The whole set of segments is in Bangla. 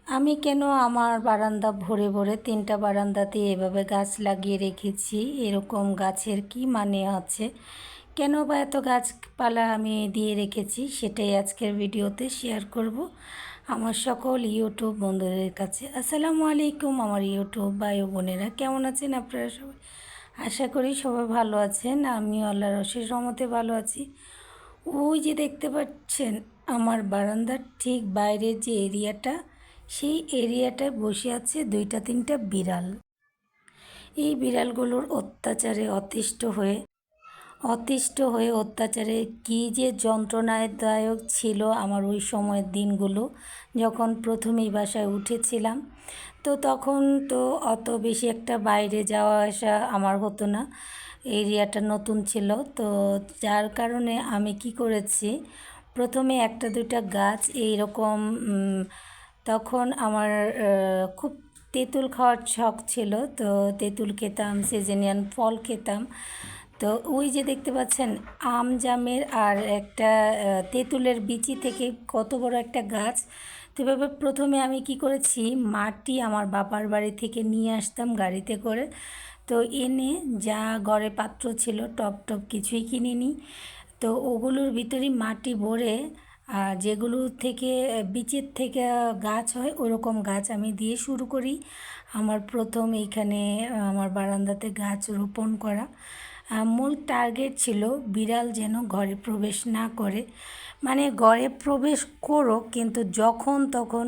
আমি কেন আমার বারান্দা ভরে ভরে 3টা বারান্দাতে এভাবে গাছ লাগিয়ে রেখেছি, এরকম গাছের কি মানে আছে, কেন বা এত গাছপালা আমি দিয়ে রেখেছি, সেটাই আজকের ভিডিওতে শেয়ার করব আমার সকল ইউটিউব বন্ধুদের কাছে। আসসালামু আলাইকুম আমার ইউটিউব ভাই ও বোনেরা, কেমন আছেন আপনারা সবাই? আশা করি সবাই ভালো আছেন, আমিও আল্লাহর অশেষ রহমতে ভালো আছি। ওই যে দেখতে পাচ্ছেন আমার বারান্দার ঠিক বাইরের যে এরিয়াটা, সেই এরিয়াটায় বসে আছে 2-3টা বিড়াল। এই বিড়ালগুলোর অতিষ্ঠ হয়ে অত্যাচারে কী যে যন্ত্রণাদায়ক ছিল আমার ওই সময়ের দিনগুলো, যখন প্রথমেই বাসায় উঠেছিলাম। তো তখন তো অত বেশি একটা বাইরে যাওয়া আসা আমার হতো না, এরিয়াটা নতুন ছিল। তো যার কারণে আমি কি করেছি, প্রথমে 1-2টা গাছ এইরকম, তখন আমার খুব তেঁতুল খাওয়ার শখ ছিল। তো তেঁতুল খেতাম, সিজনিয়ান ফল খেতাম। তো ওই যে দেখতে পাচ্ছেন আম জামের আর একটা তেঁতুলের বিচি থেকে কত বড় একটা গাছ। তো এভাবে প্রথমে আমি কি করেছি, মাটি আমার বাবার বাড়ি থেকে নিয়ে আসতাম গাড়িতে করে। তো এনে যা ঘরে পাত্র ছিল, টব টব কিছুই কিনিনি, তো ওগুলোর ভিতরেই মাটি ভরে, আর যেগুলো থেকে বীজের থেকে গাছ হয় ওরকম গাছ আমি দিয়ে শুরু করি আমার প্রথম এইখানে আমার বারান্দাতে গাছ রোপণ করা। মূল টার্গেট ছিল বিড়াল যেন ঘরে প্রবেশ না করে, মানে ঘরে প্রবেশ করো কিন্তু যখন তখন।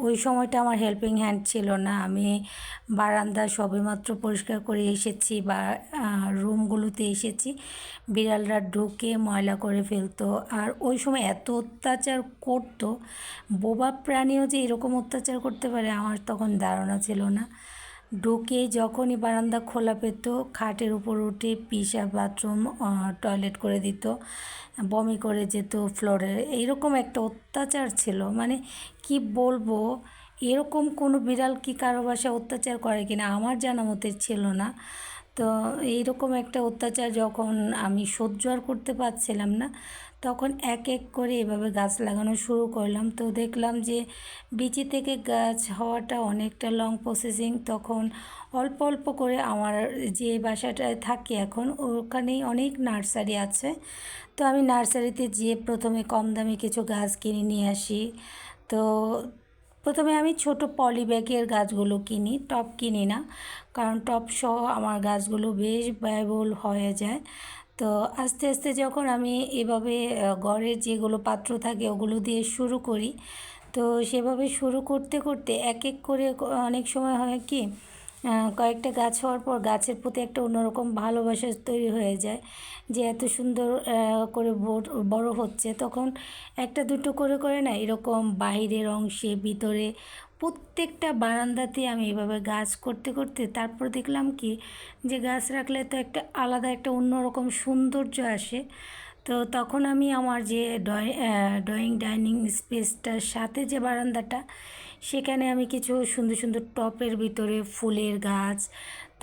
ওই সময়টা আমার হেল্পিং হ্যান্ড ছিল না, আমি বারান্দা সবেমাত্র পরিষ্কার করে এসেছি বা রুমগুলোতে এসেছি, বিড়ালরা ঢুকে ময়লা করে ফেলতো। আর ওই সময় এত অত্যাচার করতো, বোবা প্রাণীও যে এরকম অত্যাচার করতে পারে আমার তখন ধারণা ছিল না। ঢুকে যখনই বারান্দা খোলা পেত, খাটের উপর উঠে পিশাব বাথরুম টয়লেট করে দিত, বমি করে যেত ফ্লোরে। এইরকম একটা অত্যাচার ছিল, মানে কি বলবো, এরকম কোনো বিড়াল কি কারো বাসায় অত্যাচার করে কিনা আমার জানা মতে ছিল না। তো এইরকম একটা অত্যাচার যখন আমি সহ্য আর করতে পারছিলাম না, তখন এক এক করে এভাবে গাছ লাগানো শুরু করলাম। তো দেখলাম যে বিচি থেকে গাছ হওয়াটা অনেকটা লং প্রসেসিং। তখন অল্প অল্প করে আমার যে বাসাটায় থাকি এখন, ওখানেই অনেক নার্সারি আছে। তো আমি নার্সারিতে যেয়ে প্রথমে কম দামে কিছু গাছ কিনে নিয়ে আসি। তো প্রথমে আমি ছোট পলি ব্যাগের গাছগুলো কিনি, টব কিনি না, কারণ টব সহ আমার গাছগুলো বেশ ব্যয়বহুল হয়ে যায়। তো আস্তে আস্তে যখন আমি এভাবে ঘরের যেগুলো পাত্র থাকে ওগুলো দিয়ে শুরু করি, তো সেভাবে শুরু করতে করতে এক এক করে অনেক সময় হয় কি, কয়েকটা গাছ হওয়ার পর গাছের প্রতি একটা অন্যরকম ভালোবাসা তৈরি হয়ে যায়, যে এত সুন্দর করে বড় হচ্ছে। তখন একটা দুটো করে করে না এরকম বাহিরের অংশে ভিতরে প্রত্যেকটা বারান্দাতে আমি এভাবে গাছ করতে করতে তারপর দেখলাম কি, যে গাছ রাখলে তো একটা আলাদা একটা অন্যরকম সৌন্দর্য আসে। তো তখন আমি আমার যে ড্রয়িং ডাইনিং স্পেসটার সাথে যে বারান্দাটা, সেখানে আমি কিছু সুন্দর সুন্দর টপের ভিতরে ফুলের গাছ,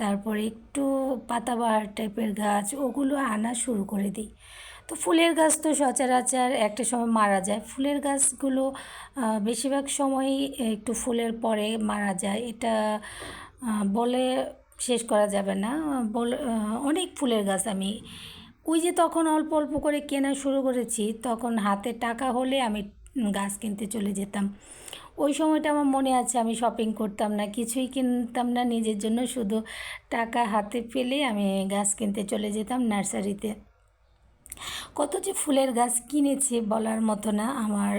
তারপরে একটু পাতাবাহার টাইপের গাছ, ওগুলো আনা শুরু করে দিই। তো ফুলের গাছ তো সচরাচর একটা সময় মারা যায়, ফুলের গাছগুলো বেশিরভাগ সময়ই একটু ফুলের পরে মারা যায়, এটা বলে শেষ করা যাবে না। বলে অনেক ফুলের গাছ আমি ওই যে তখন অল্প অল্প করে কেনা শুরু করেছি, তখন হাতে টাকা হলে আমি গাছ কিনতে চলে যেতাম। ওই সময়টা আমার মনে আছে, আমি শপিং করতাম না, কিছুই কিনতাম না নিজের জন্য, শুধু টাকা হাতে পেলে আমি গাছ কিনতে চলে যেতাম নার্সারিতে। কত যে ফুলের গাছ কিনেছি বলার মতো না। আমার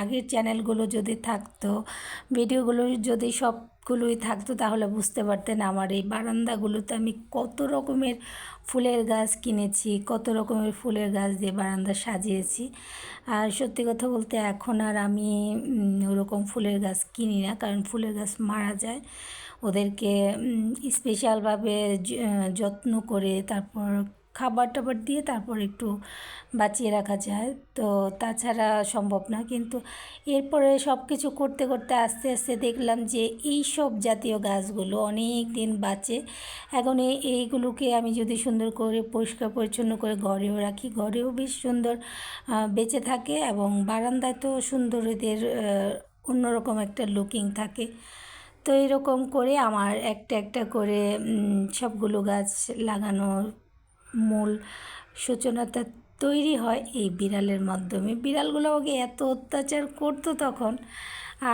আগের চ্যানেলগুলো যদি থাকতো, ভিডিওগুলো যদি সবগুলোই থাকতো, তাহলে বুঝতে পারতেন আমার এই বারান্দাগুলোতে আমি কত রকমের ফুলের গাছ কিনেছি, কত রকমের ফুলের গাছ দিয়ে বারান্দা সাজিয়েছি। আর সত্যি কথা বলতে এখন আর আমি ওরকম ফুলের গাছ কিনি না, কারণ ফুলের গাছ মারা যায়, ওদেরকে স্পেশালভাবে যত্ন করে তারপর খাবার টাবার দিয়ে তারপর একটু বাঁচিয়ে রাখা যায়, তো তাছাড়া সম্ভব না। কিন্তু এরপরে সব কিছু করতে করতে আস্তে আস্তে দেখলাম যে এই সব জাতীয় গাছগুলো অনেক দিন বাঁচে। এখন এইগুলোকে আমি যদি সুন্দর করে পরিষ্কার পরিচ্ছন্ন করে ঘরেও রাখি, ঘরেও বেশ সুন্দর বেঁচে থাকে, এবং বারান্দায় তো সুন্দর এদের অন্যরকম একটা লুকিং থাকে। তো এরকম করে আমার একটা একটা করে সবগুলো গাছ লাগানোর মূল সূচনাটা তৈরি হয় এই বিড়ালের মাধ্যমে। বিড়ালগুলো আমাকে এত অত্যাচার করতো তখন।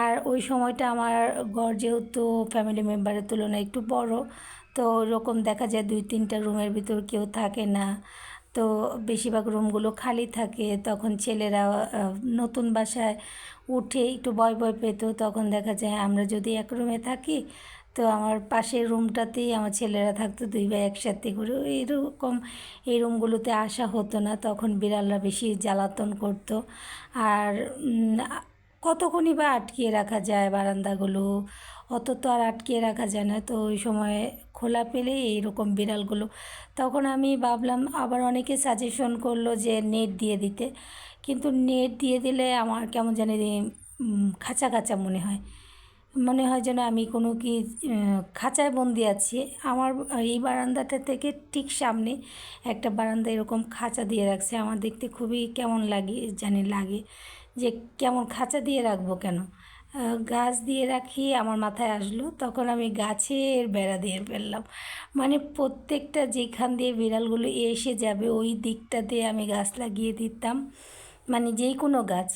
আর ওই সময়টা আমার ঘর যেহেতু ফ্যামিলি মেম্বারের তুলনায় একটু বড়, তো ওরকম দেখা যায় 2-3টা রুমের ভিতর কেউ থাকে না। তো বেশিরভাগ রুমগুলো খালি থাকে। তখন ছেলেরা নতুন বাসায় উঠে একটু ভয় ভয় পেত। তখন দেখা যায় আমরা যদি এক রুমে থাকি, তো আমার পাশের রুমটাতেই আমার ছেলেরা থাকতো, 2 ভাই একসাথে করে। এরকম এই রুমগুলোতে আসা হতো না, তখন বিড়ালরা বেশি জ্বালাতন করতো। আর কতক্ষণই বা আটকিয়ে রাখা যায় বারান্দাগুলো, অত তো আর আটকিয়ে রাখা যায় না। তো ওই সময় খোলা পেলেই এইরকম বিড়ালগুলো, তখন আমি ভাবলাম, আবার অনেকে সাজেশন করলো যে নেট দিয়ে দিতে, কিন্তু নেট দিয়ে দিলে আমার কেমন জানি খাঁচা খাঁচা মনে হয়, মনে হয় যেন আমি কোনো কি খাঁচায় বন্দি আছি। আমার এই বারান্দাটা থেকে ঠিক সামনে একটা বারান্দা এরকম খাঁচা দিয়ে রাখছে। আমার দেখতে খুবই কেমন লাগে যে কেমন খাঁচা দিয়ে রাখবো কেন, গাছ দিয়ে রাখি আমার মাথায় আসলো। তখন আমি গাছের বেড়া দিয়ে ফেললাম, মানে প্রত্যেকটা যেখান দিয়ে বিড়ালগুলো এসে যাবে ওই দিকটাতে আমি গাছ লাগিয়ে দিতাম, মানে যেই কোনো গাছ।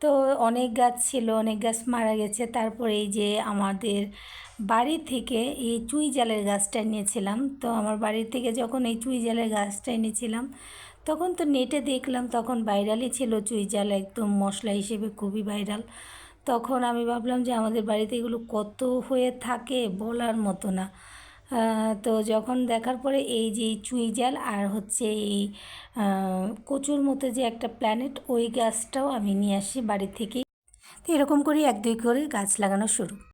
তো অনেক গাছ ছিল, অনেক গাছ মারা গেছে। তারপরে এই যে আমাদের বাড়ি থেকে এই চুই জালের গাছটা নিয়েছিলাম, তো আমার বাড়ি থেকে যখন এই চুই জালের গাছটা এনেছিলাম, তখন তো নেটে দেখলাম তখন ভাইরালই ছিল চুই জাল, একদম মশলা হিসেবে খুবই ভাইরাল। তখন আমি ভাবলাম যে আমাদের বাড়িতে এগুলো কত হয়ে থাকে বলার মতো না। তো যখন দেখার পরে এই যে চুই জাল আর হচ্ছে এই কচুর মতো যে একটা প্ল্যানেট, ওই গাছটাও আমি নিয়ে আসি বাড়ি থেকেই। তো এরকম করেই 1-2 করে গাছ লাগানো শুরু।